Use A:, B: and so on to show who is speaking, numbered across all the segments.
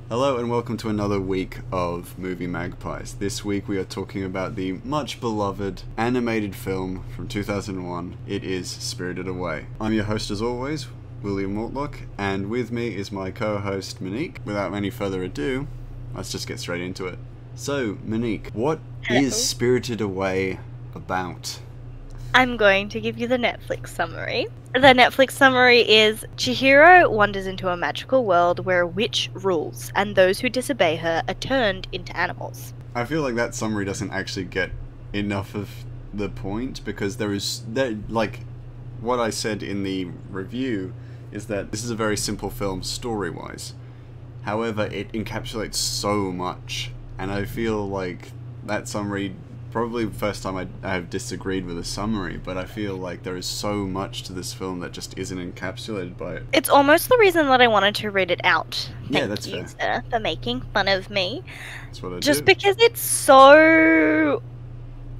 A: Hello and welcome to another week of Movie Magpies. This week we are talking about the much beloved animated film from 2001. It is Spirited Away. I'm your host as always, William Mortlock, and with me is my co-host Monique. Without any further ado, let's just get straight into it. So, Monique, what is Spirited Away about?
B: I'm going to give you the Netflix summary. The Netflix summary is Chihiro wanders into a magical world where a witch rules, and those who disobey her are turned into animals.
A: I feel like that summary doesn't actually get enough of the point, because like what I said in the review is that this is a very simple film story-wise. However, it encapsulates so much, and I feel like that summary, probably the first time I have disagreed with a summary, but I feel like there is so much to this film that just isn't encapsulated by it.
B: It's almost the reason that I wanted to read it out.
A: Yeah, that's
B: Thank you,
A: fair.
B: sir, for making fun of me.
A: That's what I
B: Just
A: do.
B: because it's so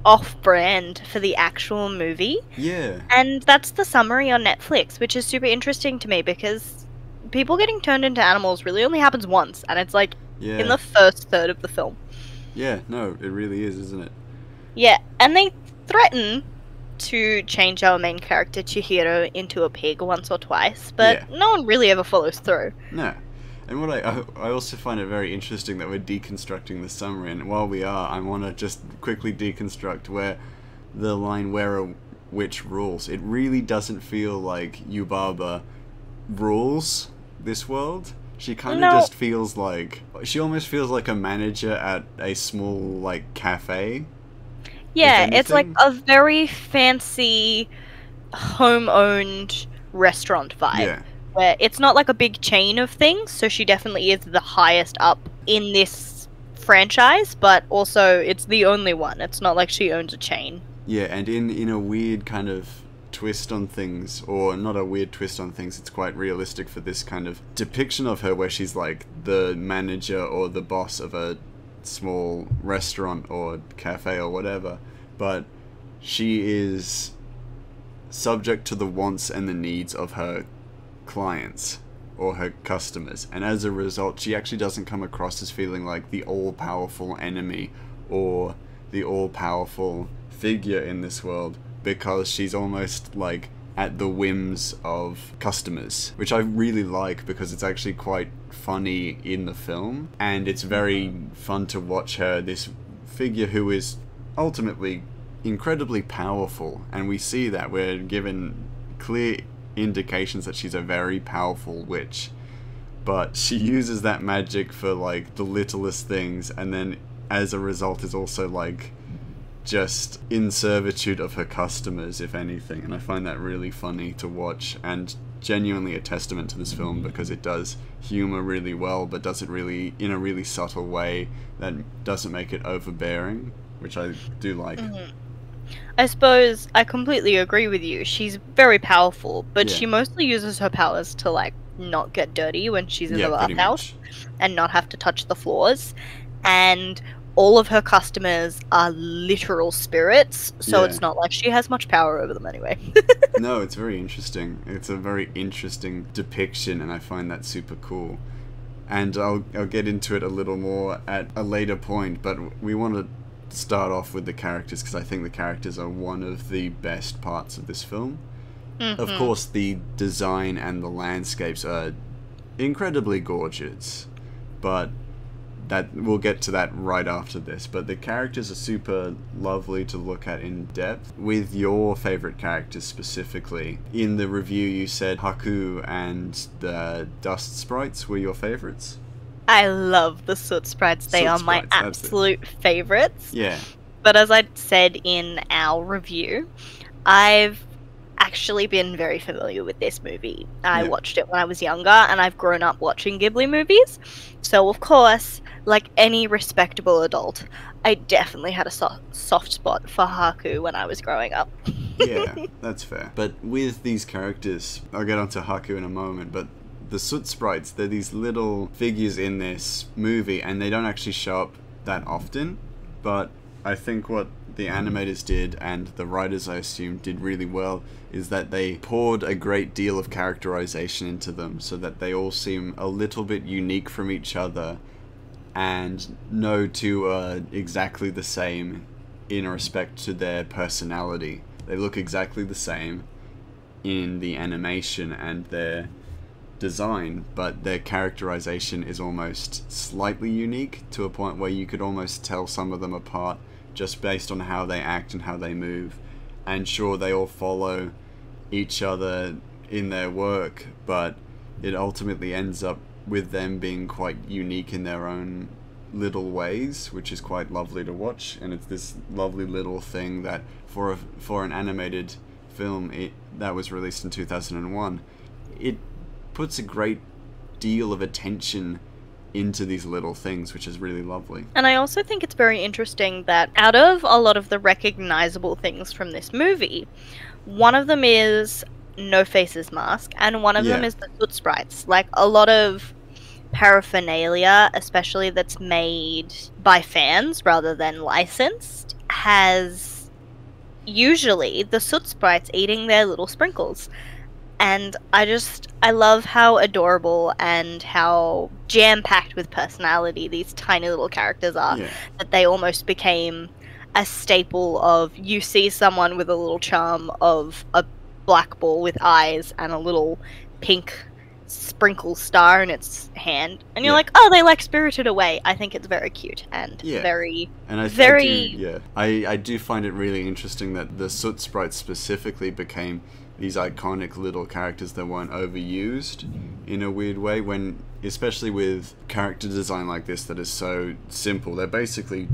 B: off-brand for the actual movie.
A: Yeah.
B: And that's the summary on Netflix, which is super interesting to me because people getting turned into animals really only happens once, and it's like
A: Yeah.
B: in the first third of the film.
A: Yeah, no, it really is, isn't it?
B: Yeah, and they threaten to change our main character Chihiro into a pig once or twice, but no one really ever follows through.
A: No. And what I also find it very interesting that we're deconstructing the summary, and while we are, I want to just quickly deconstruct where the line "where a witch rules." It really doesn't feel like Yubaba rules this world. She kind of just feels like, she almost feels like a manager at a small, like, cafe.
B: Yeah, it's like a very fancy, home-owned restaurant vibe.
A: Yeah.
B: Where it's not like a big chain of things, so she definitely is the highest up in this franchise, but also it's the only one. It's not like she owns a chain.
A: Yeah, and in a weird kind of twist on things, or not a weird twist on things, it's quite realistic for this kind of depiction of her where she's like the manager or the boss of a small restaurant or cafe or whatever, but she is subject to the wants and the needs of her clients or her customers, and as a result she actually doesn't come across as feeling like the all-powerful enemy or the all-powerful figure in this world, because she's almost like at the whims of customers, which I really like because it's actually quite funny in the film, and it's very fun to watch her, this figure who is ultimately incredibly powerful, and we see that we're given clear indications that she's a very powerful witch, but she uses that magic for like the littlest things, and then as a result is also like just in servitude of her customers, if anything, and I find that really funny to watch, and genuinely a testament to this film because it does humor really well, but does it really in a really subtle way that doesn't make it overbearing, which I do like.
B: I suppose I completely agree with you. She's very powerful, but she mostly uses her powers to like not get dirty when she's in the bathhouse and not have to touch the floors, and all of her customers are literal spirits, so it's not like she has much power over them anyway.
A: No, it's very interesting. It's a very interesting depiction, and I find that super cool. And I'll get into it a little more at a later point, but we want to start off with the characters, because I think the characters are one of the best parts of this film. Of course, the design and the landscapes are incredibly gorgeous, but that we'll get to that right after this, but the characters are super lovely to look at in depth. With your favorite characters specifically, in the review you said Haku and the Dust Sprites were your favorites?
B: I love the Soot Sprites. They are my absolute favorites.
A: Yeah.
B: But as I said in our review, I've actually been very familiar with this movie. I watched it when I was younger, and I've grown up watching Ghibli movies. So, of course, like any respectable adult, I definitely had a soft spot for Haku when I was growing up.
A: Yeah, that's fair. But with these characters, I'll get onto Haku in a moment, but the Soot Sprites, they're these little figures in this movie, and they don't actually show up that often, but I think what the animators did, and the writers, I assume, did really well, is that they poured a great deal of characterization into them so that they all seem a little bit unique from each other, and no two are exactly the same in respect to their personality. They look exactly the same in the animation and their design, but their characterization is almost slightly unique to a point where you could almost tell some of them apart just based on how they act and how they move. And sure, they all follow each other in their work, but it ultimately ends up with them being quite unique in their own little ways, which is quite lovely to watch. And it's this lovely little thing that for an animated film that was released in 2001, it puts a great deal of attention into these little things, which is really lovely.
B: And I also think it's very interesting that out of a lot of the recognizable things from this movie, one of them is No Face's mask, and one of them is the Soot Sprites. Like, a lot of paraphernalia, especially that's made by fans rather than licensed, has usually the Soot Sprites eating their little sprinkles. And I love how adorable and how jam-packed with personality these tiny little characters are, that they almost became a staple of, you see someone with a little charm of a black ball with eyes and a little pink sprinkle star in its hand, and you're like, oh, they like Spirited Away. I think it's very cute and very,
A: and I do find it really interesting that the Soot Sprites specifically became these iconic little characters that weren't overused in a weird way, when, especially with character design like this that is so simple. They're basically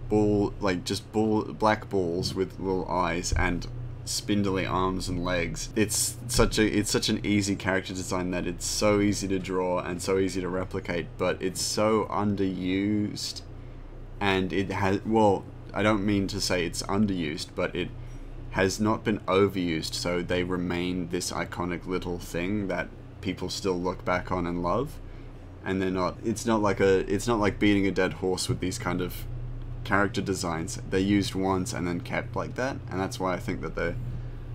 A: black balls with little eyes and spindly arms and legs. It's such an easy character design that it's so easy to draw and so easy to replicate, but it's so underused, and it has, well, I don't mean to say it's underused, but it has not been overused, so they remain this iconic little thing that people still look back on and love. And it's not like beating a dead horse with these kind of character designs. They're used once and then kept like that, and that's why I think that they're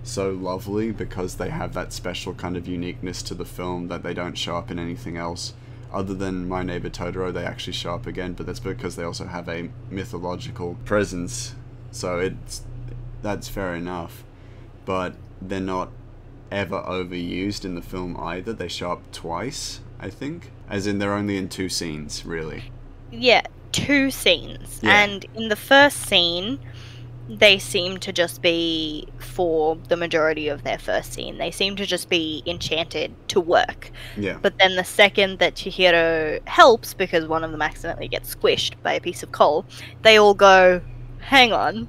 A: so lovely, because they have that special kind of uniqueness to the film that they don't show up in anything else. Other than My Neighbor Totoro, they actually show up again, but that's because they also have a mythological presence, so that's fair enough. But they're not ever overused in the film either. They show up twice, I think, as in they're only in 2 scenes, really.
B: Yeah, 2 scenes. And in the first scene, they seem to just be, for the majority of their first scene, they seem to just be enchanted to work.
A: Yeah.
B: But then the second that Chihiro helps, because one of them accidentally gets squished by a piece of coal, they all go, hang on,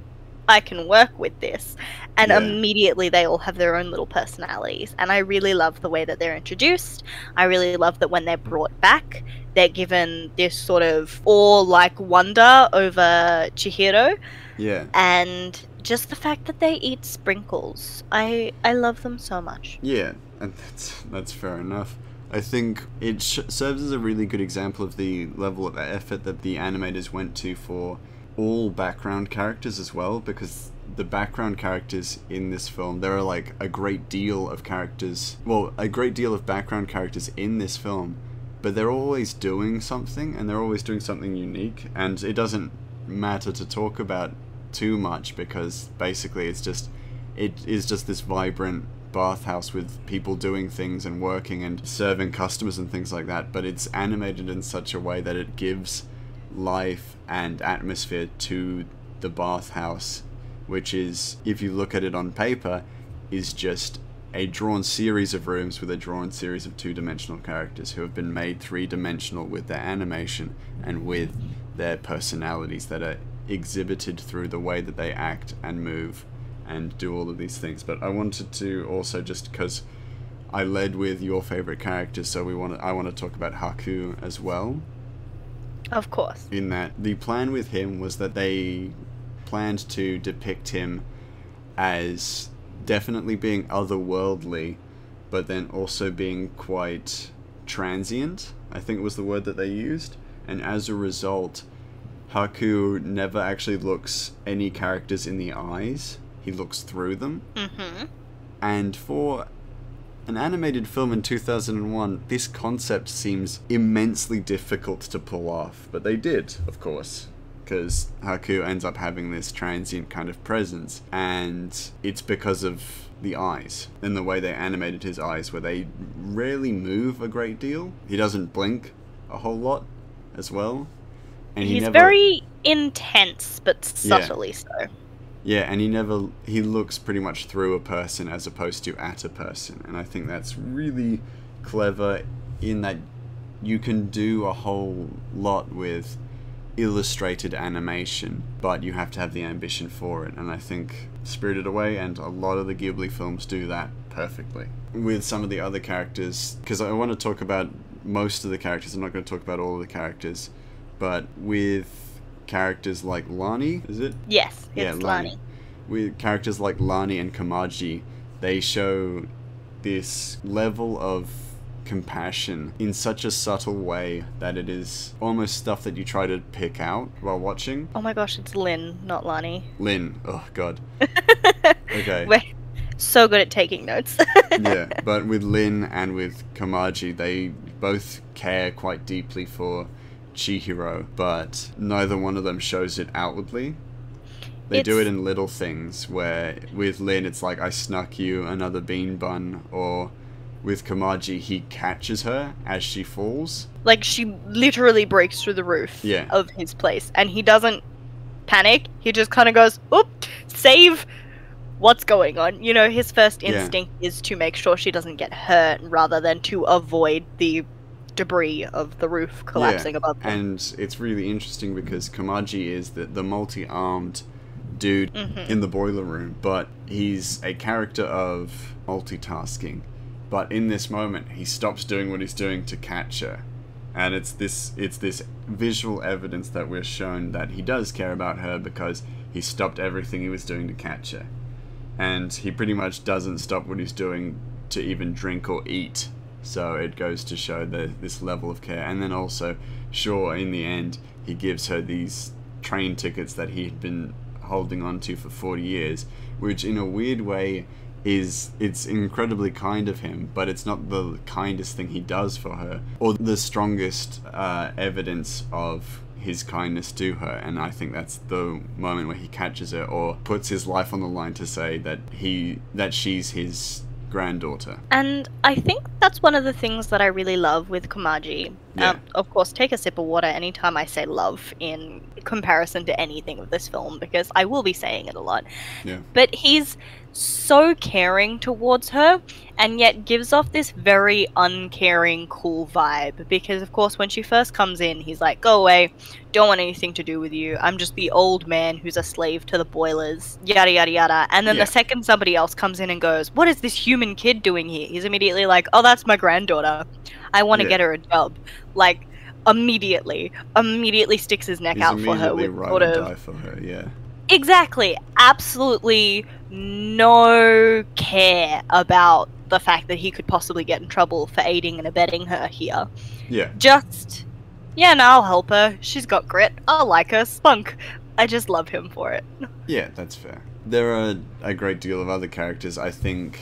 B: I can work with this. And immediately they all have their own little personalities. And I really love the way that they're introduced. I really love that when they're brought back, they're given this sort of awe-like wonder over Chihiro.
A: Yeah.
B: And just the fact that they eat sprinkles. I love them so much.
A: Yeah, and that's fair enough. I think it serves as a really good example of the level of effort that the animators went to for all background characters as well, because the background characters in this film, there are like a great deal of background characters in this film, but they're always doing something, and they're always doing something unique, and it doesn't matter to talk about too much, because basically it is just this vibrant bathhouse with people doing things and working and serving customers and things like that, but it's animated in such a way that it gives life and atmosphere to the bathhouse, which is, if you look at it on paper, is just a drawn series of rooms with a drawn series of 2-dimensional characters who have been made 3-dimensional with their animation and with their personalities that are exhibited through the way that they act and move and do all of these things. But I wanted to also, just because I led with your favorite characters, so I want to talk about Haku as well.
B: Of course.
A: In that the plan with him was that they planned to depict him as definitely being otherworldly, but then also being quite transient, I think was the word that they used. And as a result, Haku never actually looks any characters in the eyes. He looks through them.
B: Mm-hmm.
A: And for an animated film in 2001, this concept seems immensely difficult to pull off. But they did, of course, because Haku ends up having this transient kind of presence. And it's because of the eyes and the way they animated his eyes, where they rarely move a great deal. He doesn't blink a whole lot as well. And
B: he's very intense, but subtly so.
A: Yeah, and he looks pretty much through a person as opposed to at a person. And I think that's really clever in that you can do a whole lot with illustrated animation, but you have to have the ambition for it. And I think Spirited Away and a lot of the Ghibli films do that perfectly. With some of the other characters, because I want to talk about most of the characters, I'm not going to talk about all of the characters, but with characters like Lani, is it?
B: Yes, it's Lani.
A: With characters like Lani and Kamaji, they show this level of compassion in such a subtle way that it is almost stuff that you try to pick out while watching.
B: Oh my gosh, it's Lin, not Lani.
A: Lin, oh god. Okay.
B: We're so good at taking notes.
A: Yeah, but with Lin and with Kamaji, they both care quite deeply for Chihiro, but neither one of them shows it outwardly. They do it in little things, where with Lin it's like, I snuck you another bean bun, or with Kamaji he catches her as she falls.
B: Like, she literally breaks through the roof of his place, and he doesn't panic, he just kind of goes, oop, save, what's going on? You know, his first instinct is to make sure she doesn't get hurt, rather than to avoid the debris of the roof collapsing above them.
A: And it's really interesting because Kamaji is the multi-armed dude in the boiler room, but he's a character of multitasking. But in this moment, he stops doing what he's doing to catch her. And it's this visual evidence that we're shown that he does care about her, because he stopped everything he was doing to catch her. And he pretty much doesn't stop what he's doing to even drink or eat. So it goes to show this level of care. And then also, sure, in the end, he gives her these train tickets that he had been holding on to for 40 years, which in a weird way it's incredibly kind of him, but it's not the kindest thing he does for her, or the strongest evidence of his kindness to her. And I think that's the moment where he catches her, or puts his life on the line to say that she's his granddaughter.
B: And I think that's one of the things that I really love with Kamaji. Of course, take a sip of water anytime I say love in comparison to anything of this film, because I will be saying it a lot.
A: Yeah.
B: But he's so caring towards her, and yet gives off this very uncaring, cool vibe. Because, of course, when she first comes in, he's like, go away, don't want anything to do with you, I'm just the old man who's a slave to the boilers, yada yada yada. And then the second somebody else comes in and goes, what is this human kid doing here? He's immediately like, oh, that's my granddaughter, I want to get her a job. Like, immediately sticks his neck out for her.
A: With sort of die for her,
B: Exactly. Absolutely no care about the fact that he could possibly get in trouble for aiding and abetting her here.
A: Yeah.
B: Just, no, I'll help her. She's got grit. I like her. Spunk. I just love him for it.
A: Yeah, that's fair. There are a great deal of other characters. I think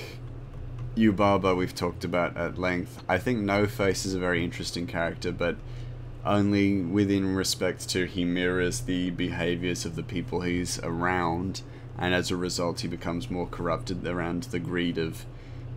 A: Yubaba we've talked about at length. I think No Face is a very interesting character, but only within respect to he mirrors the behaviors of the people he's around, and as a result he becomes more corrupted around the greed of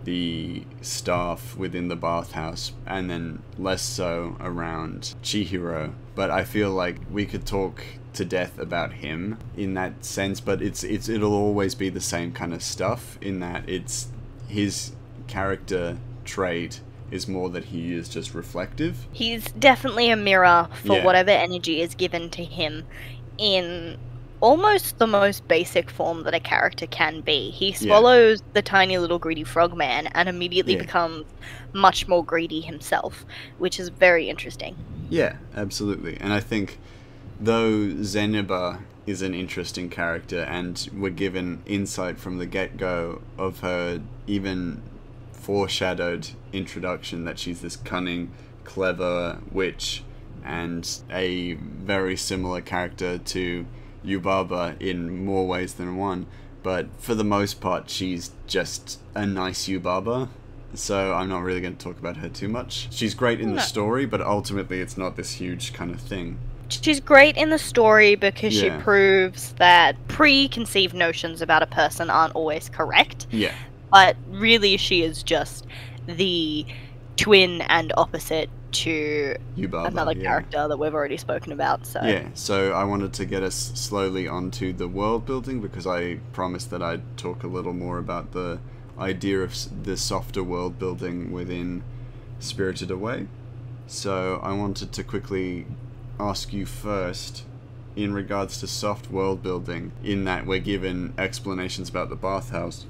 A: the staff within the bathhouse, and then less so around Chihiro. But I feel like we could talk to death about him in that sense, but it'll always be the same kind of stuff, in that it's his character trait is more that he is just reflective.
B: He's definitely a mirror for whatever energy is given to him in almost the most basic form that a character can be. He swallows the tiny little greedy frogman and immediately becomes much more greedy himself, which is very interesting.
A: Yeah, absolutely. And I think, though Zeniba is an interesting character, and we're given insight from the get-go of her even foreshadowed introduction that she's this cunning, clever witch and a very similar character to Yubaba in more ways than one. But for the most part, she's just a nice Yubaba, so I'm not really going to talk about her too much. She's great in the story, but ultimately it's not this huge kind of thing.
B: She's great in the story because she proves that preconceived notions about a person aren't always correct.
A: Yeah.
B: But really, she is just the twin and opposite to
A: Yubaba,
B: another character that we've already spoken about. So
A: yeah, so I wanted to get us slowly onto the world building, because I promised that I'd talk a little more about the idea of the softer world building within Spirited Away. So I wanted to quickly ask you first, in regards to soft world building, in that we're given explanations about the bathhouse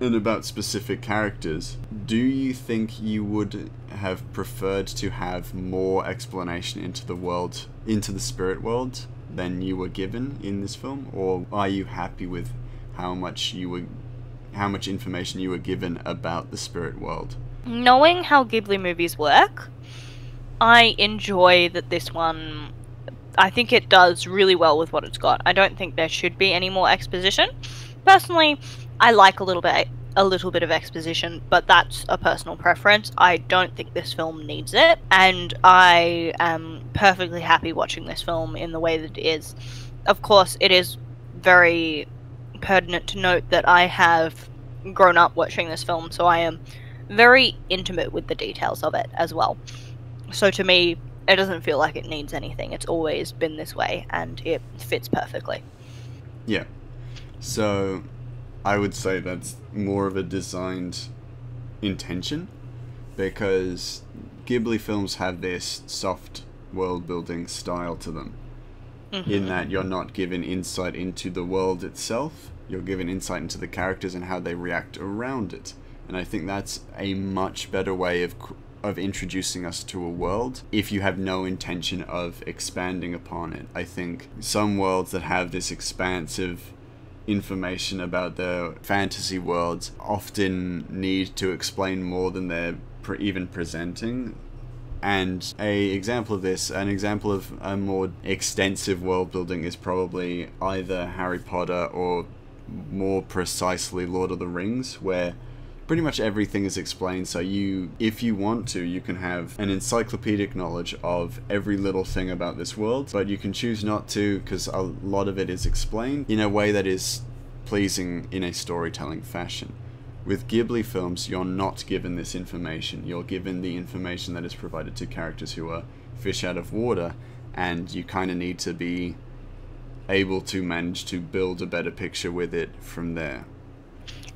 A: and about specific characters, do you think you would have preferred to have more explanation into the world, into the spirit world, than you were given in this film? Or are you happy with how much information you were given about the spirit world?
B: Knowing how Ghibli movies work, I enjoy that this one, I think it does really well with what it's got. I don't think there should be any more exposition. Personally, I like a little bit of exposition, but that's a personal preference. I don't think this film needs it, and I am perfectly happy watching this film in the way that it is. Of course, it is very pertinent to note that I have grown up watching this film, so I am very intimate with the details of it as well. So to me, it doesn't feel like it needs anything. It's always been this way, and it fits perfectly.
A: Yeah. So I would say that's more of a designed intention, because Ghibli films have this soft world building style to them, in that you're not given insight into the world itself, you're given insight into the characters and how they react around it. And I think that's a much better way of introducing us to a world if you have no intention of expanding upon it. I think some worlds that have this expansive information about their fantasy worlds often need to explain more than they're even presenting. And an example of a more extensive world building is probably either Harry Potter or more precisely Lord of the Rings, where pretty much everything is explained. So if you want to, you can have an encyclopedic knowledge of every little thing about this world, but you can choose not to, because a lot of it is explained in a way that is pleasing in a storytelling fashion. With Ghibli films, you're not given this information. You're given the information that is provided to characters who are fish out of water, and you kind of need to be able to manage to build a better picture with it from there.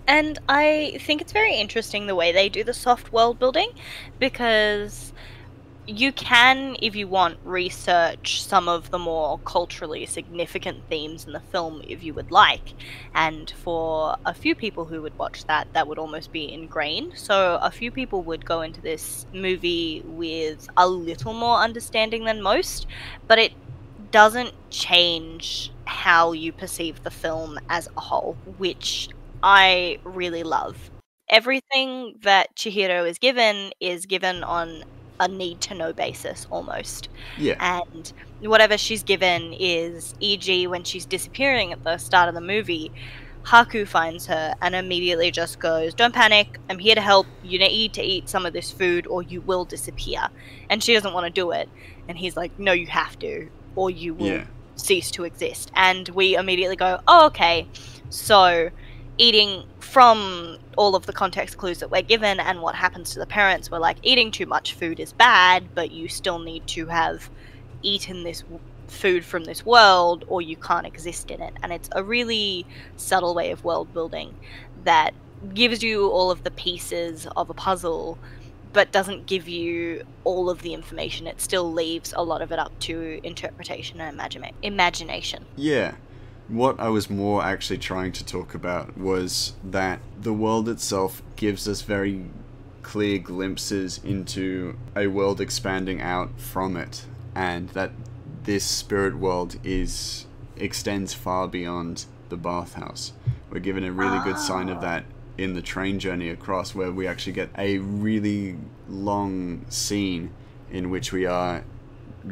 B: And I think it's very interesting the way they do the soft world building, because you can, if you want, research some of the more culturally significant themes in the film if you would like. And for a few people who would watch that, that would almost be ingrained. So a few people would go into this movie with a little more understanding than most, but it doesn't change how you perceive the film as a whole, which I really love. Everything that Chihiro is given on a need-to-know basis, almost.
A: Yeah.
B: And whatever she's given is, e.g., when she's disappearing at the start of the movie, Haku finds her and immediately just goes, "Don't panic, I'm here to help. You need to eat some of this food or you will disappear." And she doesn't want to do it. And he's like, "No, you have to, or you will cease to exist." And we immediately go, "Oh, okay." So eating, from all of the context clues that we're given and what happens to the parents, we're like, eating too much food is bad, but you still need to have eaten this food from this world or you can't exist in it. And it's a really subtle way of world building that gives you all of the pieces of a puzzle but doesn't give you all of the information. It still leaves a lot of it up to interpretation and imagination.
A: Yeah. What I was more actually trying to talk about was that the world itself gives us very clear glimpses into a world expanding out from it, and that this spirit world extends far beyond the bathhouse. We're given a really good sign of that in the train journey across, where we actually get a really long scene in which we are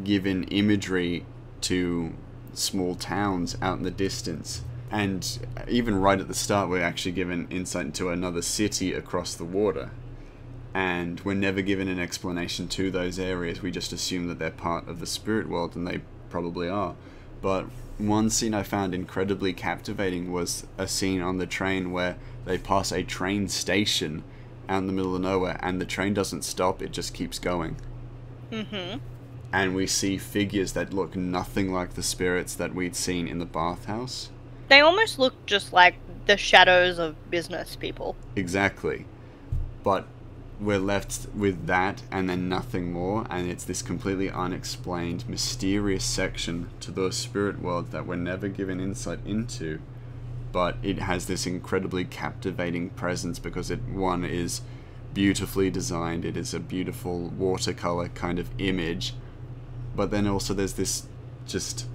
A: given imagery to small towns out in the distance. And even right at the start, we're actually given insight into another city across the water. And we're never given an explanation to those areas. We just assume that they're part of the spirit world, and they probably are. But one scene I found incredibly captivating was a scene on the train where they pass a train station out in the middle of nowhere, and the train doesn't stop, it just keeps going.
B: Mm-hmm.
A: And we see figures that look nothing like the spirits that we'd seen in the bathhouse.
B: They almost look just like the shadows of business people.
A: Exactly. But we're left with that and then nothing more, and it's this completely unexplained, mysterious section to the spirit world that we're never given insight into. But it has this incredibly captivating presence because it, one, is beautifully designed, it is a beautiful watercolor kind of image, but then also there's this just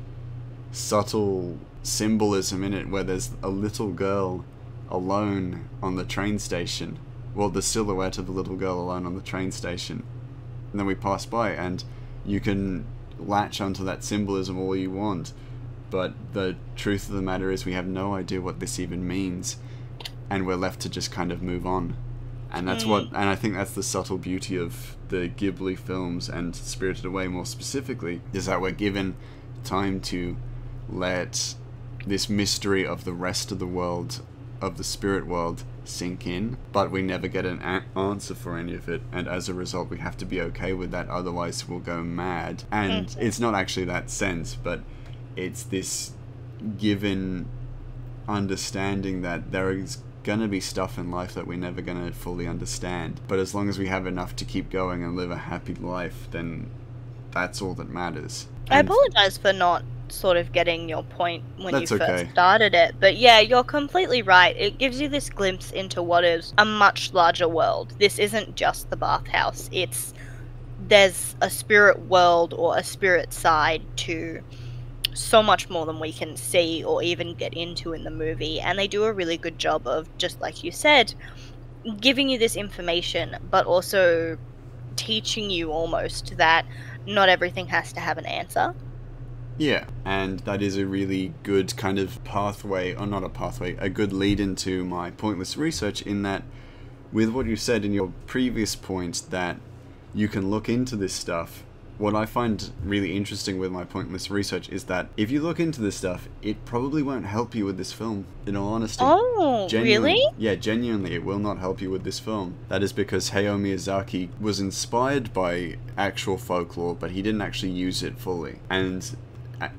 A: subtle symbolism in it where there's a little girl alone on the train station. Well, the silhouette of the little girl alone on the train station. And then we pass by, and you can latch onto that symbolism all you want, but the truth of the matter is we have no idea what this even means, and we're left to just kind of move on. And that's and I think that's the subtle beauty of the Ghibli films, and Spirited Away more specifically, is that we're given time to let this mystery of the rest of the world, of the spirit world, sink in, but we never get an answer for any of it, and as a result we have to be okay with that, otherwise we'll go mad. And it's not actually that sense, but it's this given understanding that there is gonna be stuff in life that we're never gonna fully understand, but as long as we have enough to keep going and live a happy life, then that's all that matters.
B: I apologize for not sort of getting your point when you first
A: okay.
B: started it, but yeah, you're completely right. It gives you this glimpse into what is a much larger world. This isn't just the bathhouse, there's a spirit world or a spirit side to so much more than we can see or even get into in the movie, and they do a really good job of, just like you said, giving you this information, but also teaching you almost that not everything has to have an answer.
A: Yeah, and that is a really good kind of pathway, or not a pathway, a good lead into my pointless research, in that with what you said in your previous point that you can look into this stuff. What I find really interesting with my pointless research is that if you look into this stuff, it probably won't help you with this film, in all honesty.
B: Oh, really?
A: Yeah, genuinely, it will not help you with this film. That is because Hayao Miyazaki was inspired by actual folklore, but he didn't actually use it fully. And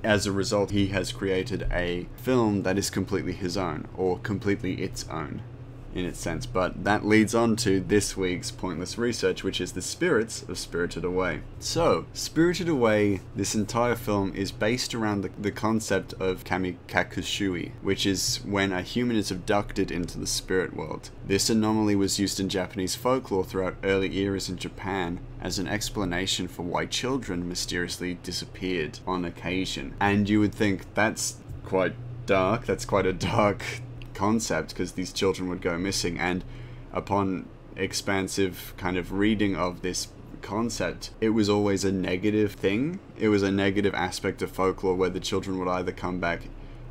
A: as a result, he has created a film that is completely his own, or completely its own, in its sense. But that leads on to this week's pointless research, which is the spirits of Spirited Away. So, Spirited Away, this entire film is based around the concept of kamikakushui, which is when a human is abducted into the spirit world. This anomaly was used in Japanese folklore throughout early eras in Japan as an explanation for why children mysteriously disappeared on occasion. And you would think that's quite dark, that's quite a dark concept, because these children would go missing, and upon expansive kind of reading of this concept, it was always a negative thing. It was a negative aspect of folklore where the children would either come back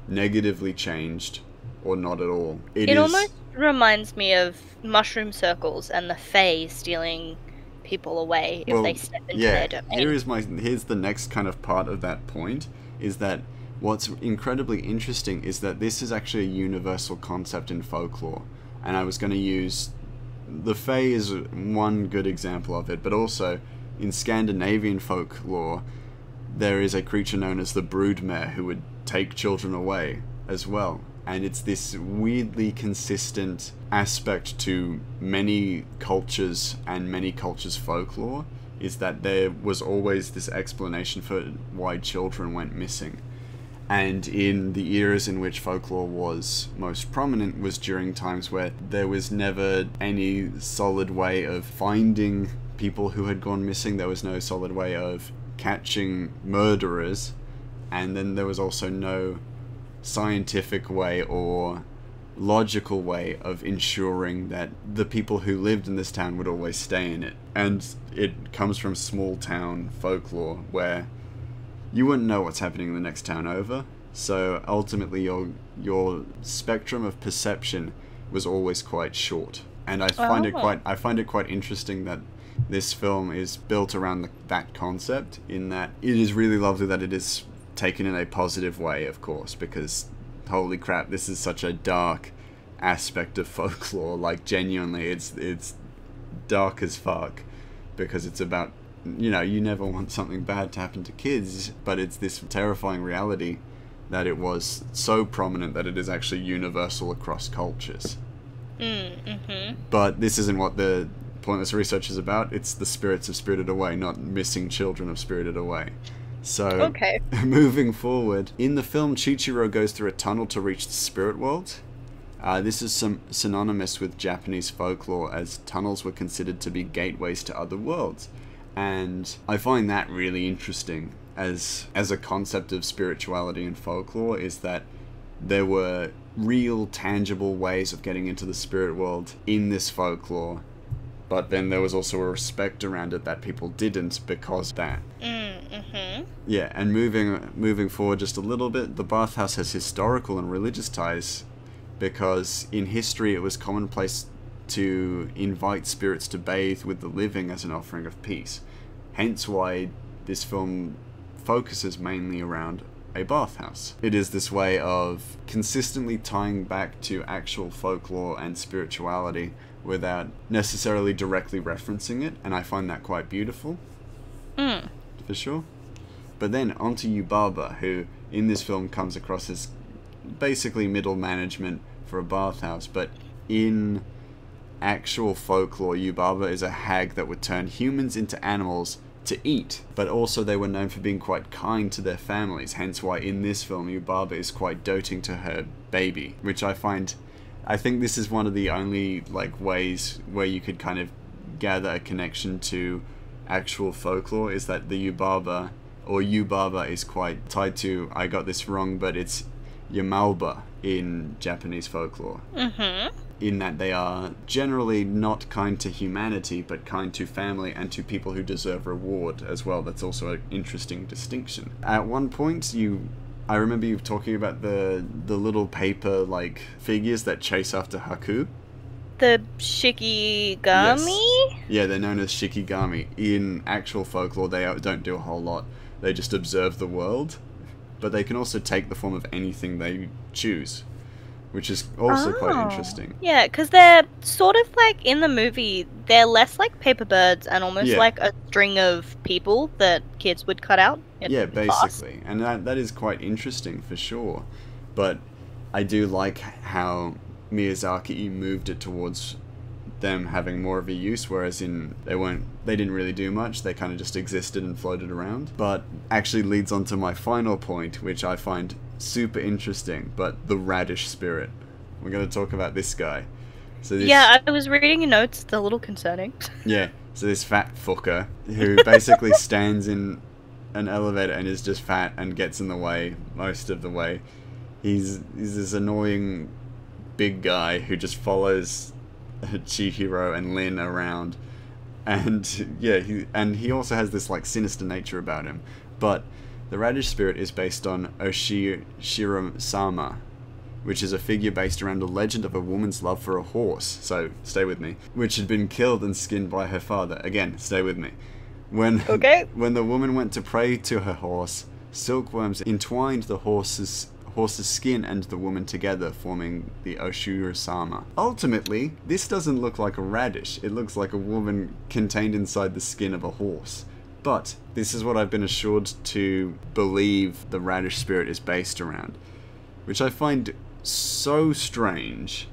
A: negatively changed or not at all.
B: It almost reminds me of mushroom circles and the Fae stealing people away if they step into their domain.
A: Here's the next kind of part of that point, is that what's incredibly interesting is that this is actually a universal concept in folklore, and I was going to use the Fae is one good example of it, but also in Scandinavian folklore there is a creature known as the broodmare who would take children away as well, and it's this weirdly consistent aspect to many cultures and many cultures' folklore, is that there was always this explanation for why children went missing. And in the eras in which folklore was most prominent was during times where there was never any solid way of finding people who had gone missing. There was no solid way of catching murderers. And then there was also no scientific way or logical way of ensuring that the people who lived in this town would always stay in it. And it comes from small town folklore where you wouldn't know what's happening in the next town over. So ultimately your spectrum of perception was always quite short. And I find it quite interesting that this film is built around that concept, in that it is really lovely that it is taken in a positive way, of course, because holy crap, this is such a dark aspect of folklore. Like, genuinely, it's dark as fuck, because it's about, you know, you never want something bad to happen to kids, but it's this terrifying reality that it was so prominent that it is actually universal across cultures. But this isn't what the Pointless Research is about. It's the spirits of Spirited Away, not missing children of Spirited Away. So, moving forward, in the film, Chihiro goes through a tunnel to reach the spirit world. This is synonymous with Japanese folklore, as tunnels were considered to be gateways to other worlds. And I find that really interesting as a concept of spirituality and folklore, is that there were real, tangible ways of getting into the spirit world in this folklore, but then there was also a respect around it that people didn't because of that. Yeah, and moving forward just a little bit, the bathhouse has historical and religious ties, because in history it was commonplace to invite spirits to bathe with the living as an offering of peace. Hence why this film focuses mainly around a bathhouse. It is this way of consistently tying back to actual folklore and spirituality without necessarily directly referencing it, and I find that quite beautiful. For sure. But then onto Yubaba, who in this film comes across as basically middle management for a bathhouse, but in actual folklore, Yubaba is a hag that would turn humans into animals to eat, but also they were known for being quite kind to their families, hence why in this film Yubaba is quite doting to her baby, which I think this is one of the only ways where you could kind of gather a connection to actual folklore, is that the Yubaba is quite tied to, I got this wrong, but it's Yamalba in Japanese folklore. In that they are generally not kind to humanity, but kind to family and to people who deserve reward as well. That's also an interesting distinction. At one point, I remember you talking about the little paper figures that chase after Haku.
B: The Shikigami?
A: Yes. Yeah, they're known as Shikigami. In actual folklore, they don't do a whole lot. They just observe the world, but they can also take the form of anything they choose, which is also quite interesting.
B: Yeah, because they're sort of in the movie, they're less like paper birds and almost like a string of people that kids would cut out.
A: Yeah, basically. And that is quite interesting for sure. But I do like how Miyazaki moved it towards them having more of a use, whereas they didn't really do much. They kind of just existed and floated around. But actually leads on to my final point, which I find super interesting, but the radish spirit. We're going to talk about this guy. So
B: yeah, I was reading your notes. It's a little concerning.
A: Yeah, so this fat fucker who basically stands in an elevator and is just fat and gets in the way most of the way. He's this annoying big guy who just follows Chihiro and Lin around, and yeah, he also has this sinister nature about him. But the radish spirit is based on Oshiro-sama, which is a figure based around a legend of a woman's love for a horse. So stay with me, which had been killed and skinned by her father. Again, stay with me. When the woman went to pray to her horse, silkworms entwined the horse's skin and the woman together, forming the Oshiro-sama. Ultimately, this doesn't look like a radish. It looks like a woman contained inside the skin of a horse. But this is what I've been assured to believe the radish spirit is based around, which I find so strange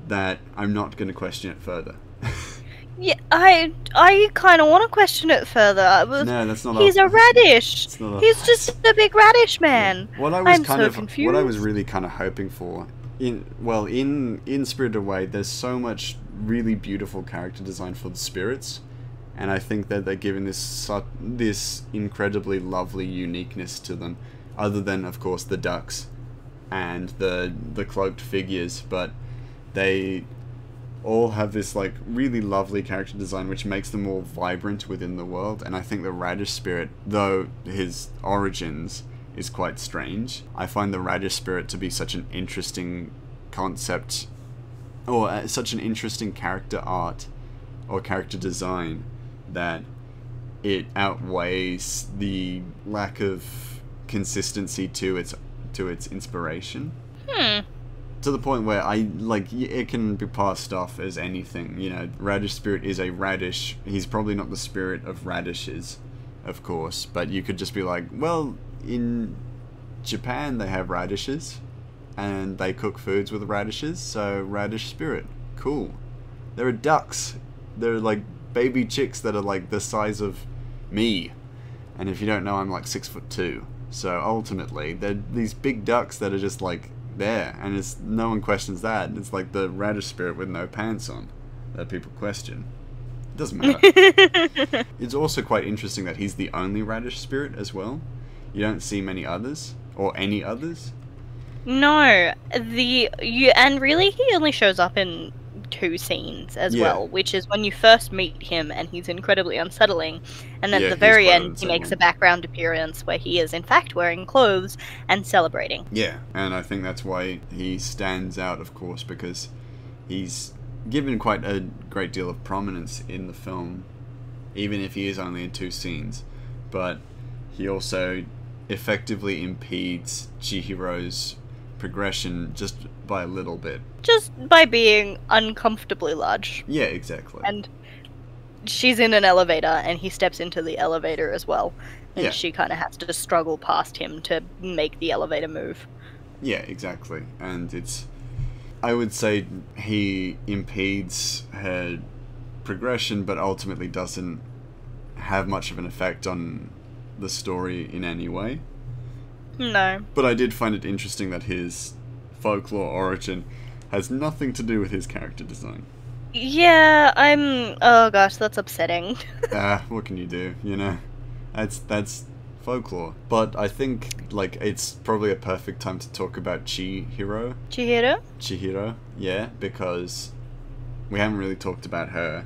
A: that I'm not going to question it further.
B: Yeah, I kind of want to question it further.
A: No, that's not.
B: He's a radish. He's just a big radish man.
A: Yeah.
B: I'm so confused.
A: What I was really kind of hoping for, in Spirited Away, there's so much really beautiful character design for the spirits, and I think that they're giving this incredibly lovely uniqueness to them. Other than, of course, the ducks, and the cloaked figures, but they all have this like really lovely character design which makes them more vibrant within the world. And I think the Radish Spirit, though his origins is quite strange, I find the Radish Spirit to be such an interesting concept, or such an interesting character art or character design, that it outweighs the lack of consistency to its inspiration. To the point where it can be passed off as anything. You know, Radish Spirit is a radish. He's probably not the spirit of radishes, of course, but you could just be like, well, in Japan they have radishes, and they cook foods with radishes, so Radish Spirit. Cool. There are ducks. They're like baby chicks that are like the size of me. And if you don't know, I'm like 6'2". So ultimately, they're these big ducks that are just like there, and no one questions that. It's like the Radish Spirit with no pants on that people question. It doesn't matter. It's also quite interesting that he's the only Radish Spirit as well. You don't see many others, or any others.
B: No, and really he only shows up in 2 scenes as well, which is when you first meet him and he's incredibly unsettling, and then at the very end he makes a background appearance where he is in fact wearing clothes and celebrating.
A: Yeah, and I think that's why he stands out, of course, because he's given quite a great deal of prominence in the film, even if he is only in 2 scenes. But he also effectively impedes Chihiro's progression just by a little bit.
B: Just by being uncomfortably large.
A: Yeah, exactly.
B: And she's in an elevator and he steps into the elevator as well. And she kind of has to struggle past him to make the elevator move.
A: Yeah, exactly. And I would say he impedes her progression, but ultimately doesn't have much of an effect on the story in any way.
B: No.
A: But I did find it interesting that his folklore origin has nothing to do with his character design.
B: Yeah, oh gosh, that's upsetting.
A: What can you do, you know? That's folklore. But I think, like, it's probably a perfect time to talk about Chihiro. Chihiro, yeah, because we haven't really talked about her,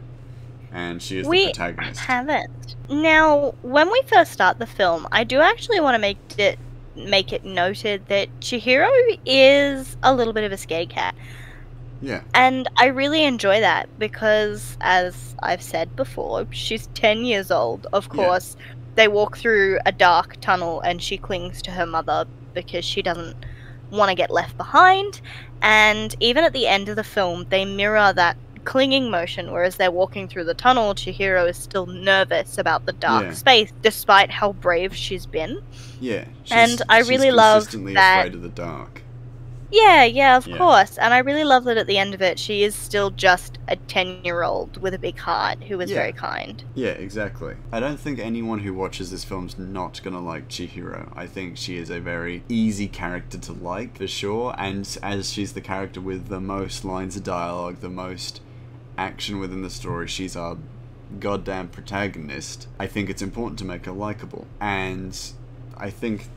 A: and she is the protagonist.
B: We haven't. Now, when we first start the film, I do actually want to make it noted that Chihiro is a little bit of a scaredy cat.
A: Yeah.
B: And I really enjoy that because, as I've said before, she's 10 years old. Of course, they walk through a dark tunnel and she clings to her mother because she doesn't want to get left behind. And even at the end of the film, they mirror that clinging motion, whereas they're walking through the tunnel, Chihiro is still nervous about the dark space, despite how brave she's been.
A: Yeah,
B: and I really love that. She's
A: consistently afraid of the dark.
B: Yeah, of course. And I really love that at the end of it, she is still just a 10-year-old with a big heart who is very kind.
A: Yeah, exactly. I don't think anyone who watches this film's not gonna like Chihiro. I think she is a very easy character to like, for sure. And as she's the character with the most lines of dialogue, the most action within the story, she's our goddamn protagonist. I think it's important to make her likable. And I think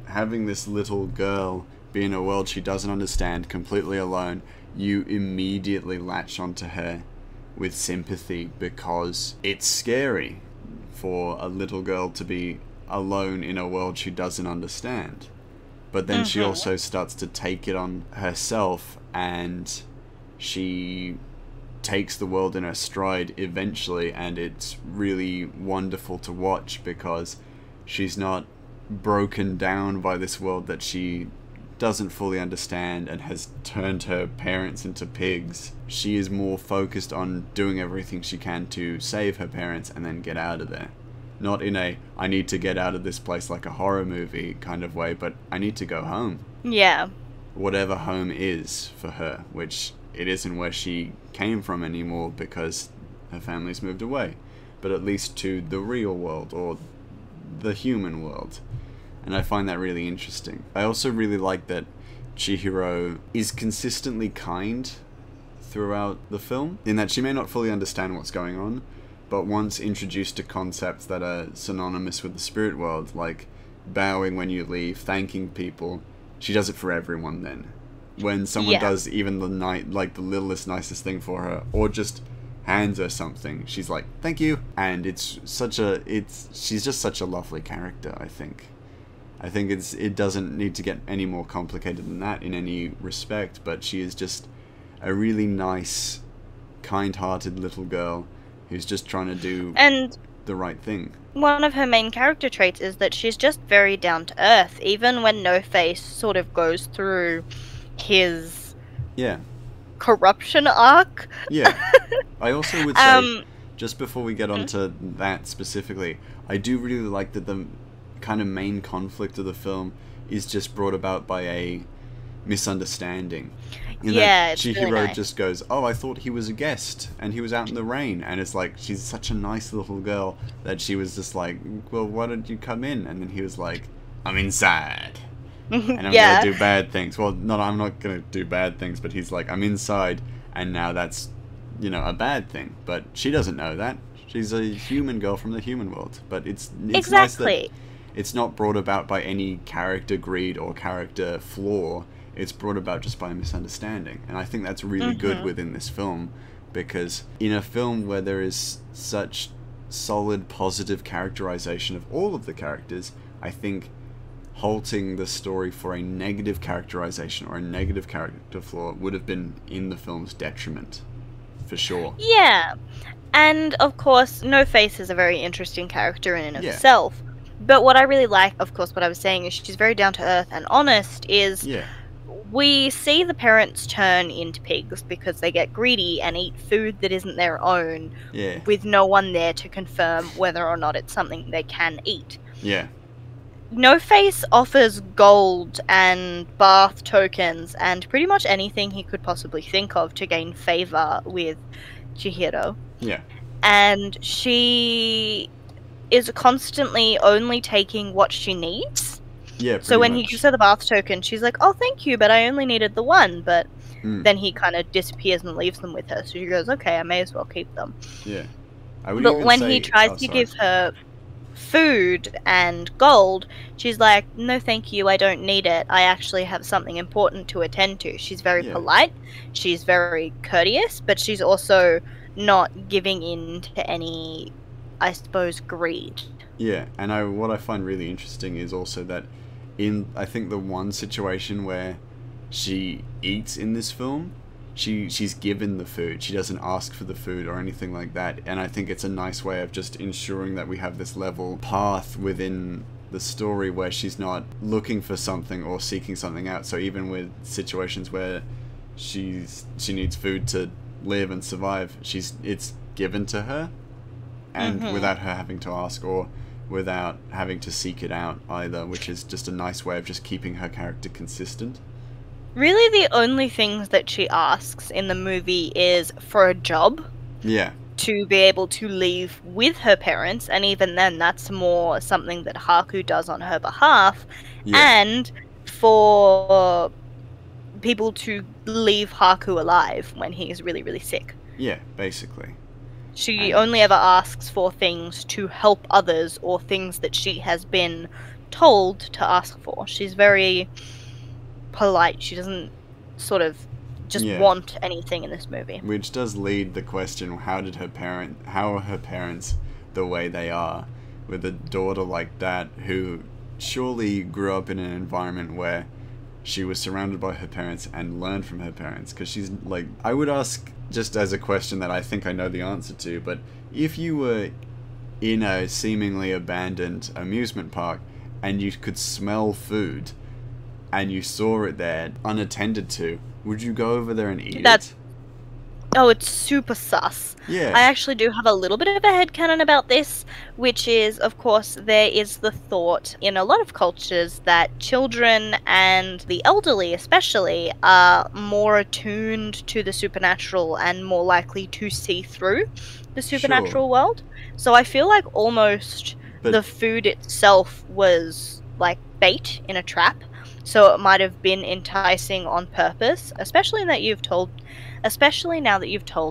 A: having this little girl be in a world she doesn't understand, completely alone, you immediately latch onto her with sympathy because it's scary for a little girl to be alone in a world she doesn't understand. But then she also starts to take it on herself, and she takes the world in her stride eventually, and it's really wonderful to watch because she's not broken down by this world that she doesn't fully understand and has turned her parents into pigs. She is more focused on doing everything she can to save her parents and then get out of there. Not in a, I need to get out of this place like a horror movie kind of way, but I need to go home.
B: Yeah.
A: Whatever home is for her, which it isn't where she came from anymore because her family's moved away, but at least to the real world or the human world. And I find that really interesting. I also really like that Chihiro is consistently kind throughout the film, in that she may not fully understand what's going on, but once introduced to concepts that are synonymous with the spirit world, like bowing when you leave, thanking people, she does it for everyone then. When someone does even the the littlest, nicest thing for her, or just hands her something, she's like, thank you. And she's just such a lovely character, I think. It doesn't need to get any more complicated than that in any respect, but she is just a really nice, kind-hearted little girl who's just trying to do the right thing.
B: One of her main character traits is that she's just very down to earth, even when No Face sort of goes through his corruption arc.
A: Yeah. I also would say, just before we get onto that specifically, I do really like that the kind of main conflict of the film is just brought about by a misunderstanding. Chihiro
B: really nice.
A: Just goes, oh, I thought he was a guest and he was out in the rain, and it's like, she's such a nice little girl that she was just like, well, why don't you come in? And then he was like, I'm inside and I'm gonna do bad things. Well, I'm not gonna do bad things, but he's like, I'm inside, and now that's, a bad thing. But she doesn't know that. She's a human girl from the human world. But it's nice that it's not brought about by any character greed or character flaw. It's brought about just by a misunderstanding. And I think that's really good within this film, because in a film where there is such solid, positive characterization of all of the characters, I think halting the story for a negative characterization or a negative character flaw would have been in the film's detriment, for sure.
B: Yeah. And, of course, No Face is a very interesting character in and of itself. But what I really like, of course, what I was saying is she's very down to earth and honest, is we see the parents turn into pigs because they get greedy and eat food that isn't their own with no one there to confirm whether or not it's something they can eat.
A: Yeah.
B: No Face offers gold and bath tokens and pretty much anything he could possibly think of to gain favor with Chihiro.
A: Yeah.
B: And she is constantly only taking what she needs.
A: Yeah,
B: so when he gives her the bath token, she's like, oh, thank you, but I only needed the one. But then he kind of disappears and leaves them with her. So she goes, okay, I may as well keep them.
A: Yeah.
B: But when he tries to give her food and gold, she's like, no, thank you, I don't need it. I actually have something important to attend to. She's very polite. She's very courteous, but she's also not giving in to any, I suppose, greed.
A: Yeah, and what I find really interesting is also that I think the one situation where she eats in this film, she's given the food. She doesn't ask for the food or anything like that. And I think it's a nice way of just ensuring that we have this level path within the story where she's not looking for something or seeking something out. So even with situations where she needs food to live and survive, it's given to her, and without her having to ask or without having to seek it out either, which is just a nice way of just keeping her character consistent.
B: Really, the only things that she asks in the movie is for a job.
A: Yeah.
B: To be able to leave with her parents, and even then, that's more something that Haku does on her behalf, and for people to leave Haku alive when he is really, really sick.
A: Yeah, basically.
B: She only ever asks for things to help others or things that she has been told to ask for. She's very polite. She doesn't sort of just want anything in this movie.
A: Which does lead the question, how are her parents the way they are, with a daughter like that who surely grew up in an environment where she was surrounded by her parents and learned from her parents? Because she's like, I would ask, just as a question that I think I know the answer to, but if you were in a seemingly abandoned amusement park and you could smell food and you saw it there unattended to, would you go over there and eat it?
B: Oh, it's super sus.
A: Yeah.
B: I actually do have a little bit of a headcanon about this, which is, of course, there is the thought in a lot of cultures that children and the elderly especially are more attuned to the supernatural and more likely to see through the supernatural world. So I feel like almost the food itself was like bait in a trap. So it might have been enticing on purpose, especially now that you've told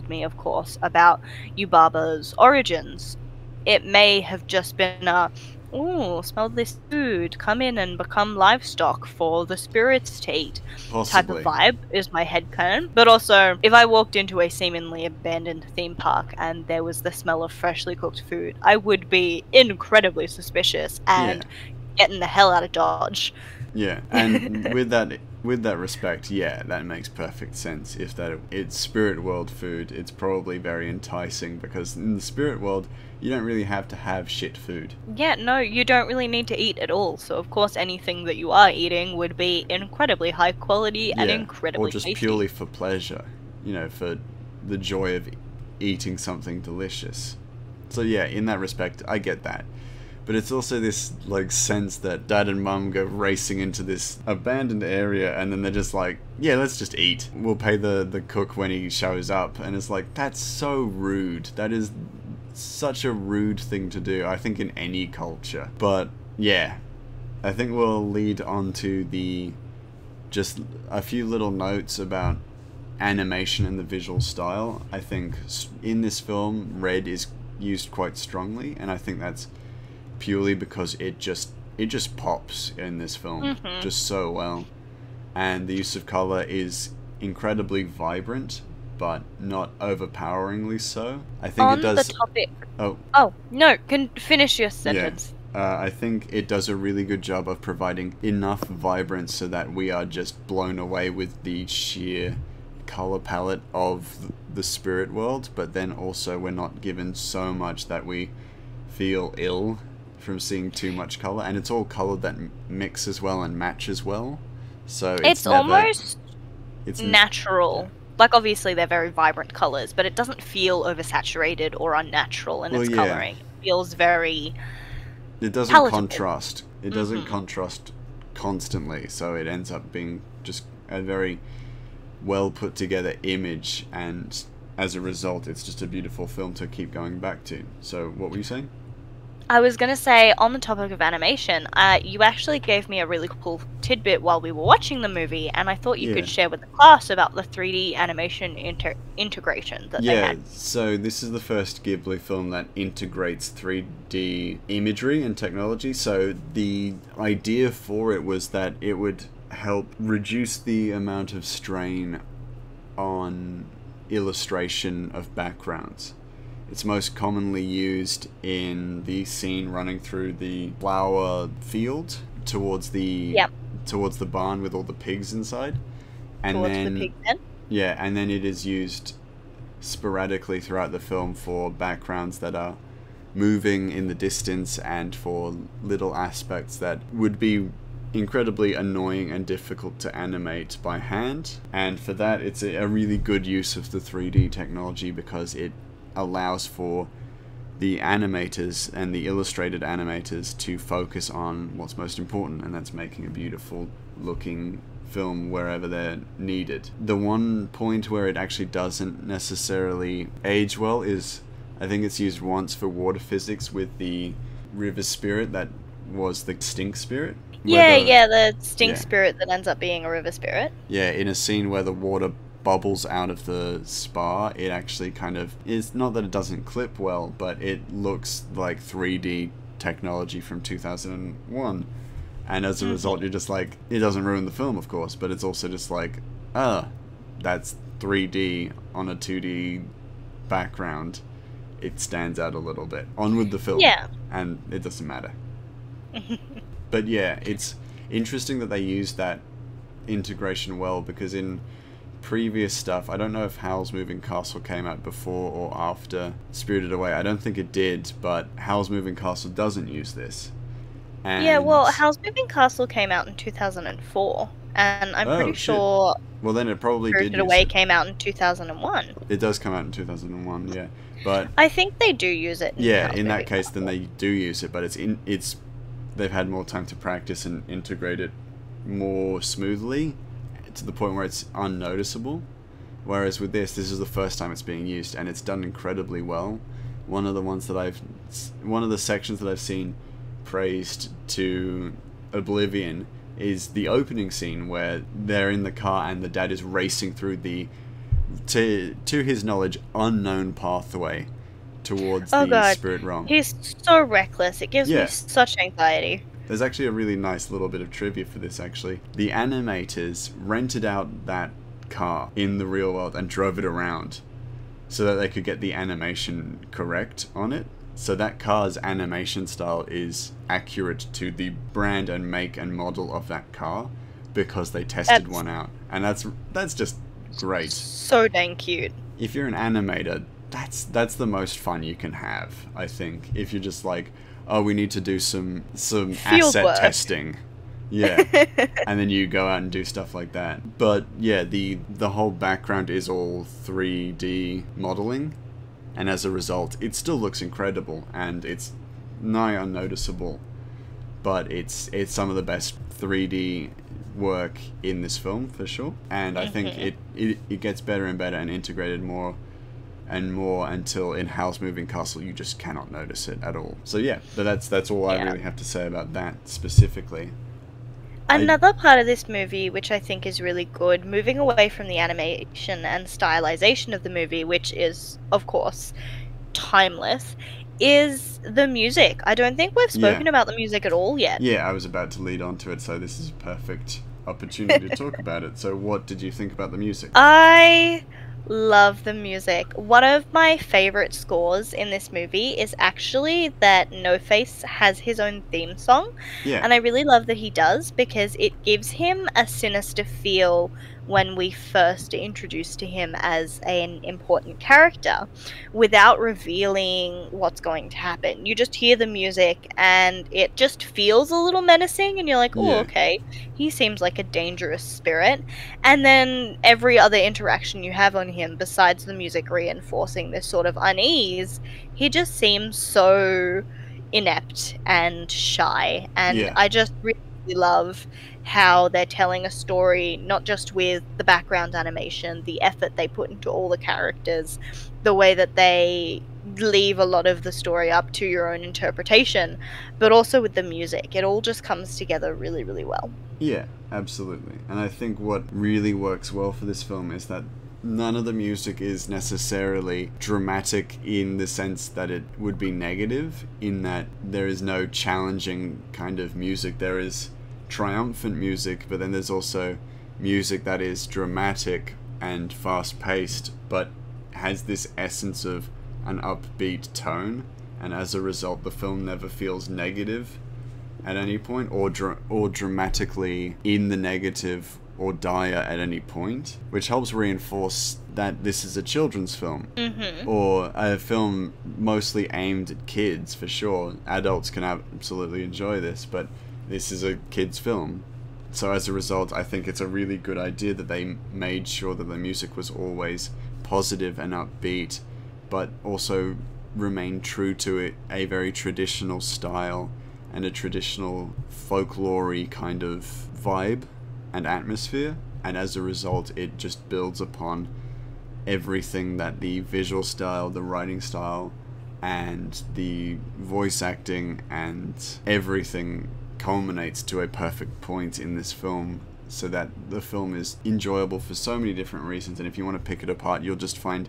B: me, of course, about Yubaba's origins. It may have just been ooh, smell this food, come in and become livestock for the spirits to eat. Type of
A: Possibly.
B: vibe is my headcanon. But also, if I walked into a seemingly abandoned theme park and there was the smell of freshly cooked food, I would be incredibly suspicious and getting the hell out of Dodge.
A: Yeah, and with that respect, yeah, that makes perfect sense. If it's spirit world food, it's probably very enticing because in the spirit world, you don't really have to have shit food.
B: Yeah, no, you don't really need to eat at all. So of course, anything that you are eating would be incredibly high quality and incredibly
A: or just
B: tasty.
A: purely for pleasure, for the joy of eating something delicious. So yeah, in that respect, I get that. But it's also this, like, sense that Dad and Mum go racing into this abandoned area and then they're just like, yeah, let's just eat. We'll pay the cook when he shows up. And it's like, that's so rude. That is such a rude thing to do, I think, in any culture. But, yeah, I think we'll lead on to just a few little notes about animation and the visual style. I think in this film, red is used quite strongly, and I think that's purely because it just pops in this film just so well, and the use of color is incredibly vibrant but not overpoweringly so. I think
B: on
A: it does
B: the topic.
A: Oh
B: No, can finish your sentence.
A: I think it does a really good job of providing enough vibrance so that we are just blown away with the sheer color palette of the spirit world, but then also we're not given so much that we feel ill from seeing too much color, and it's all color that mixes well and matches well, so it's
B: almost natural. Like, obviously they're very vibrant colors, but it doesn't feel oversaturated or unnatural in its coloring. It feels very
A: contrast. It doesn't contrast constantly, so it ends up being just a very well put together image, and as a result it's just a beautiful film to keep going back to. So what were you saying?
B: I was going to say, on the topic of animation, you actually gave me a really cool tidbit while we were watching the movie, and I thought you could share with the class about the 3D animation integration that they had.
A: Yeah, so this is the first Ghibli film that integrates 3D imagery and technology, so the idea for it was that it would help reduce the amount of strain on illustration of backgrounds. It's most commonly used in the scene running through the flower field towards the barn with all the pigs inside. And
B: towards
A: then
B: the pig pen?
A: Yeah, and then it is used sporadically throughout the film for backgrounds that are moving in the distance and for little aspects that would be incredibly annoying and difficult to animate by hand. And for that, it's a really good use of the 3D technology because it allows for the animators and the illustrated animators to focus on what's most important, and that's making a beautiful looking film wherever they're needed. The one point where it actually doesn't necessarily age well is, I think it's used once for water physics with the river spirit that was the stink spirit.
B: The stink spirit that ends up being a river spirit.
A: Yeah, in a scene where the water bubbles out of the spa, it actually kind of is, not that it doesn't clip well, but it looks like 3D technology from 2001, and as a result you're just like, it doesn't ruin the film of course, but it's also just like, that's 3D on a 2D background. It stands out a little bit. On with the film. And it doesn't matter. But yeah, it's interesting that they use that integration well, because in previous stuff, I don't know if Howl's Moving Castle came out before or after Spirited Away. I don't think it did, but Howl's Moving Castle doesn't use this. And
B: Howl's Moving Castle came out in 2004, and I'm pretty sure.
A: Well, then it probably
B: Spirited Away came out in 2001.
A: It does come out in 2001, yeah. But
B: I think they do use it.
A: In that case, then they do use it, but they've had more time to practice and integrate it more smoothly, to the point where it's unnoticeable. Whereas with this is the first time it's being used, and it's done incredibly well. One of the sections that I've seen praised to oblivion is the opening scene where they're in the car and the dad is racing through the, to his knowledge, unknown pathway towards
B: Oh
A: the
B: god,
A: spirit realm.
B: he's so reckless. It gives me such anxiety.
A: There's actually a really nice little bit of trivia for this, actually. The animators rented out that car in the real world and drove it around so that they could get the animation correct on it. So that car's animation style is accurate to the brand and make and model of that car because they tested one out. And that's just great.
B: So dang cute.
A: If you're an animator, that's the most fun you can have, I think. If you're just like, oh, we need to do some asset testing. Yeah. And then you go out and do stuff like that. But yeah, the whole background is all 3D modeling. And as a result, it still looks incredible and it's nigh unnoticeable. But it's some of the best 3D work in this film for sure. And I think it gets better and better and integrated more and more until in Howl's Moving Castle you just cannot notice it at all. So yeah, but that's all I really have to say about that specifically.
B: Another part of this movie, which I think is really good, moving away from the animation and stylization of the movie, which is, of course, timeless, is the music. I don't think we've spoken about the music at all yet.
A: Yeah, I was about to lead on to it, so this is a perfect opportunity to talk about it. So what did you think about the music?
B: I love the music. One of my favorite scores in this movie is actually that No Face has his own theme song.
A: Yeah.
B: And I really love that he does because it gives him a sinister feel when we first are introduced to him as an important character without revealing what's going to happen. You just hear the music and it just feels a little menacing and you're like, oh, okay, he seems like a dangerous spirit. And then every other interaction you have on him, besides the music reinforcing this sort of unease, he just seems so inept and shy. And I just really love how they're telling a story, not just with the background animation, the effort they put into all the characters, the way that they leave a lot of the story up to your own interpretation, but also with the music. It all just comes together really, really well.
A: Yeah, absolutely. And I think what really works well for this film is that none of the music is necessarily dramatic in the sense that it would be negative, in that there is no challenging kind of music. There is triumphant music, but then there's also music that is dramatic and fast-paced, but has this essence of an upbeat tone, and as a result the film never feels negative at any point, or dramatically in the negative or dire at any point, which helps reinforce that this is a children's film, or a film mostly aimed at kids, for sure. Adults can absolutely enjoy this, but this is a kid's film. So as a result, I think it's a really good idea that they made sure that the music was always positive and upbeat, but also remained true to a very traditional style and a traditional folklore-y kind of vibe and atmosphere. And as a result, it just builds upon everything that the visual style, the writing style, and the voice acting and everything culminates to a perfect point in this film, so that the film is enjoyable for so many different reasons. And if you want to pick it apart, you'll just find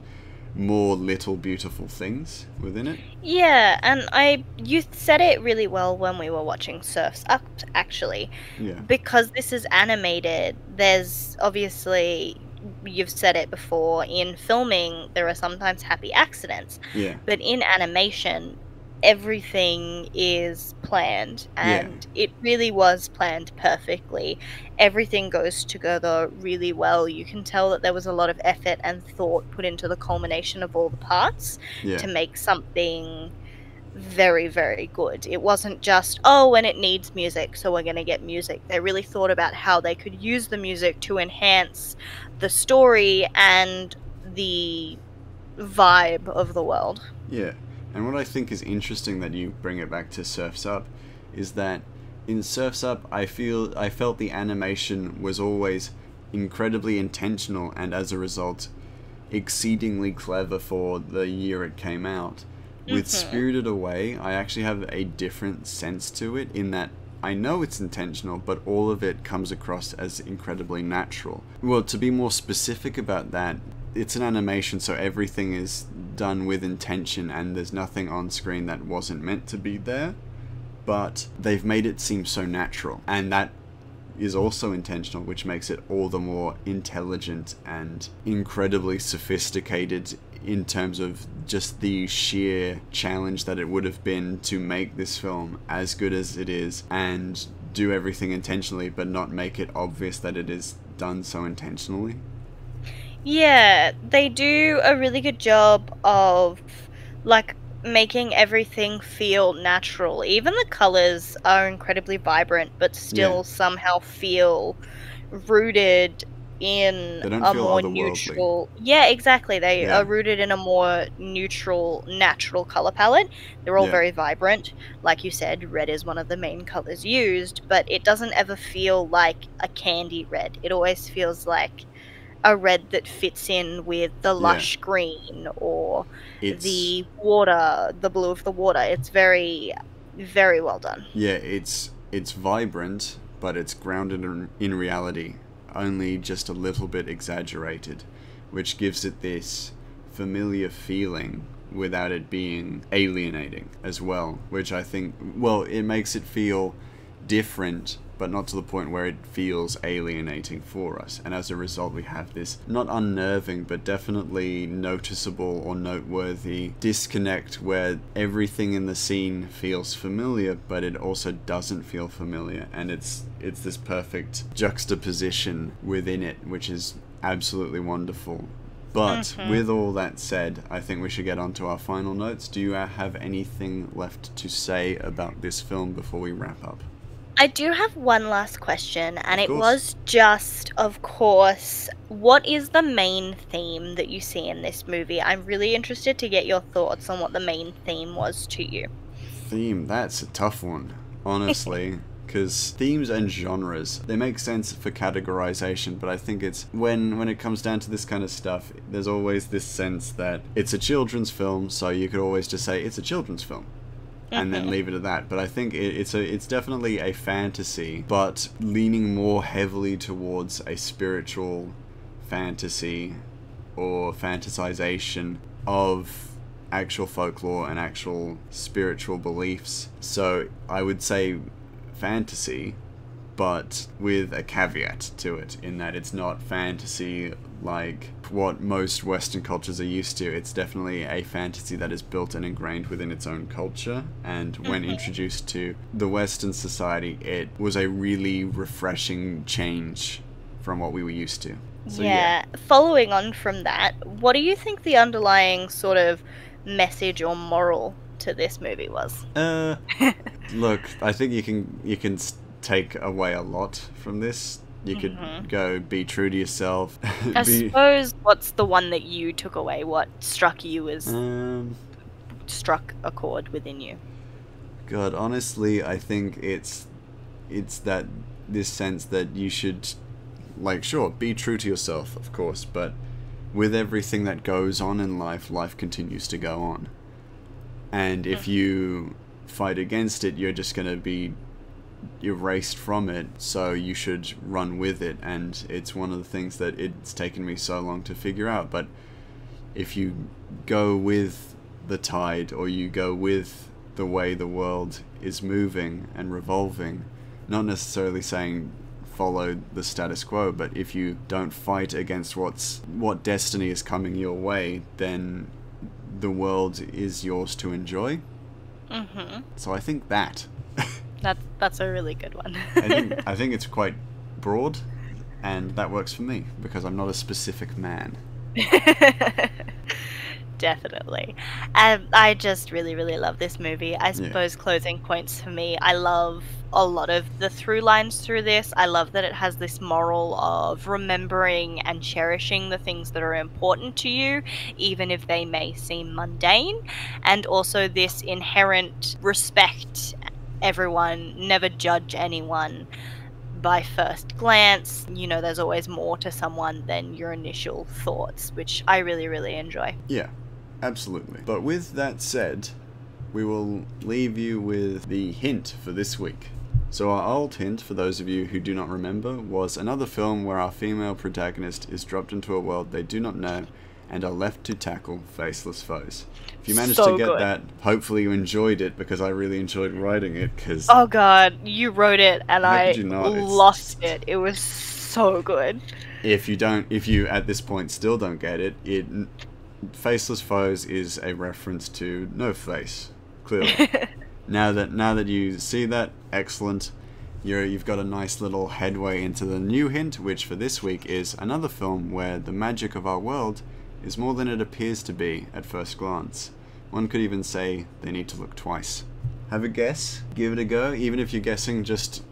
A: more little beautiful things within it.
B: Yeah, and you said it really well when we were watching Surf's Up, actually.
A: Yeah.
B: Because this is animated, there's obviously, you've said it before, in filming there are sometimes happy accidents.
A: Yeah.
B: But in animation, everything is planned, and it really was planned perfectly. Everything goes together really well. You can tell that there was a lot of effort and thought put into the culmination of all the parts to make something very, very good. It wasn't just, oh, and it needs music, so we're going to get music. They really thought about how they could use the music to enhance the story and the vibe of the world.
A: Yeah. And what I think is interesting that you bring it back to Surf's Up is that in Surf's Up, I felt the animation was always incredibly intentional and as a result exceedingly clever for the year it came out. With Spirited Away, I actually have a different sense to it, in that I know it's intentional, but all of it comes across as incredibly natural. Well, to be more specific about that, it's an animation, so everything is done with intention, and there's nothing on screen that wasn't meant to be there, but they've made it seem so natural, and that is also intentional, which makes it all the more intelligent and incredibly sophisticated in terms of just the sheer challenge that it would have been to make this film as good as it is and do everything intentionally but not make it obvious that it is done so intentionally.
B: Yeah, they do a really good job of like making everything feel natural. Even the colors are incredibly vibrant, but still somehow feel rooted in a more neutral. Yeah, exactly. They are rooted in a more neutral, natural color palette. They're all very vibrant. Like you said, red is one of the main colors used, but it doesn't ever feel like a candy red. It always feels like a red that fits in with the lush green or the water, the blue of the water. It's very, very well done.
A: Yeah, it's vibrant, but it's grounded in reality, only just a little bit exaggerated, which gives it this familiar feeling without it being alienating as well, which I think, well, it makes it feel different, but not to the point where it feels alienating for us. And as a result, we have this not unnerving, but definitely noticeable or noteworthy disconnect where everything in the scene feels familiar, but it also doesn't feel familiar. And it's this perfect juxtaposition within it, which is absolutely wonderful. But with all that said, I think we should get on to our final notes. Do you have anything left to say about this film before we wrap up?
B: I do have one last question, and it was just, of course, what is the main theme that you see in this movie? I'm really interested to get your thoughts on what the main theme was to you.
A: Theme? That's a tough one, honestly. Because themes and genres, they make sense for categorization, but I think it's when it comes down to this kind of stuff, there's always this sense that it's a children's film, so you could always just say it's a children's film and then leave it at that. But I think it's definitely a fantasy, but leaning more heavily towards a spiritual fantasy or fantasization of actual folklore and actual spiritual beliefs. So I would say fantasy, but with a caveat to it, in that it's not fantasy like what most Western cultures are used to. It's definitely a fantasy that is built and ingrained within its own culture, and when introduced to the Western society, it was a really refreshing change from what we were used to. So, yeah.
B: Following on from that, what do you think the underlying sort of message or moral to this movie was?
A: Look, I think you can take away a lot from this. You could go, be true to yourself.
B: I suppose, what's the one that you took away? What struck you as struck a chord within you?
A: God, honestly, I think it's that this sense that you should, like, sure, be true to yourself, of course, but with everything that goes on in life, life continues to go on. And if you fight against it, you're just going to be erased from it, so you should run with it. And it's one of the things that it's taken me so long to figure out. But if you go with the tide, or you go with the way the world is moving and revolving, not necessarily saying follow the status quo, but if you don't fight against what destiny is coming your way, then the world is yours to enjoy. So I think that
B: that's a really good one.
A: I think it's quite broad, and that works for me because I'm not a specific man.
B: Definitely. I just really, really love this movie. I suppose closing points for me, I love a lot of the through lines through this. I love that it has this moral of remembering and cherishing the things that are important to you, even if they may seem mundane, and also this inherent respect everyone, never judge anyone by first glance. You know, there's always more to someone than your initial thoughts, which I really, really enjoy.
A: Yeah, absolutely. But with that said, we will leave you with the hint for this week. So our old hint, for those of you who do not remember, was another film where our female protagonist is dropped into a world they do not know and are left to tackle faceless foes. If you managed to get that, hopefully you enjoyed it, because I really enjoyed writing it. Cause
B: oh god, you wrote it and I loved it. It was so good.
A: If you at this point still don't get it, faceless foes is a reference to no face, clearly. Now that you see that, excellent. You've got a nice little headway into the new hint, which for this week is another film where the magic of our world is more than it appears to be at first glance. One could even say they need to look twice. Have a guess, give it a go, even if you're guessing just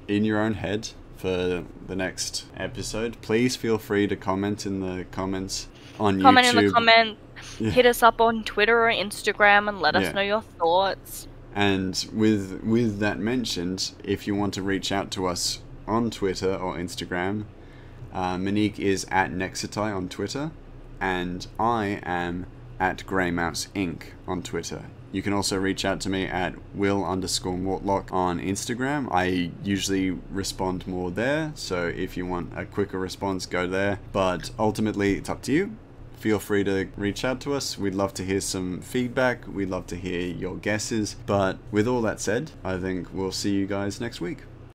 A: in your own head for the next episode. Please feel free to comment in the comments on YouTube.
B: Comment in the comments, hit us up on Twitter or Instagram and let us know your thoughts.
A: And with that mentioned, if you want to reach out to us on Twitter or Instagram, Monique is at Nexitai on Twitter, and I am at Greymouse Inc. on Twitter. You can also reach out to me at Will_Mortlock on Instagram. I usually respond more there, so if you want a quicker response, go there. But ultimately, it's up to you. Feel free to reach out to us. We'd love to hear some feedback. We'd love to hear your guesses. But with all that said, I think we'll see you guys next week.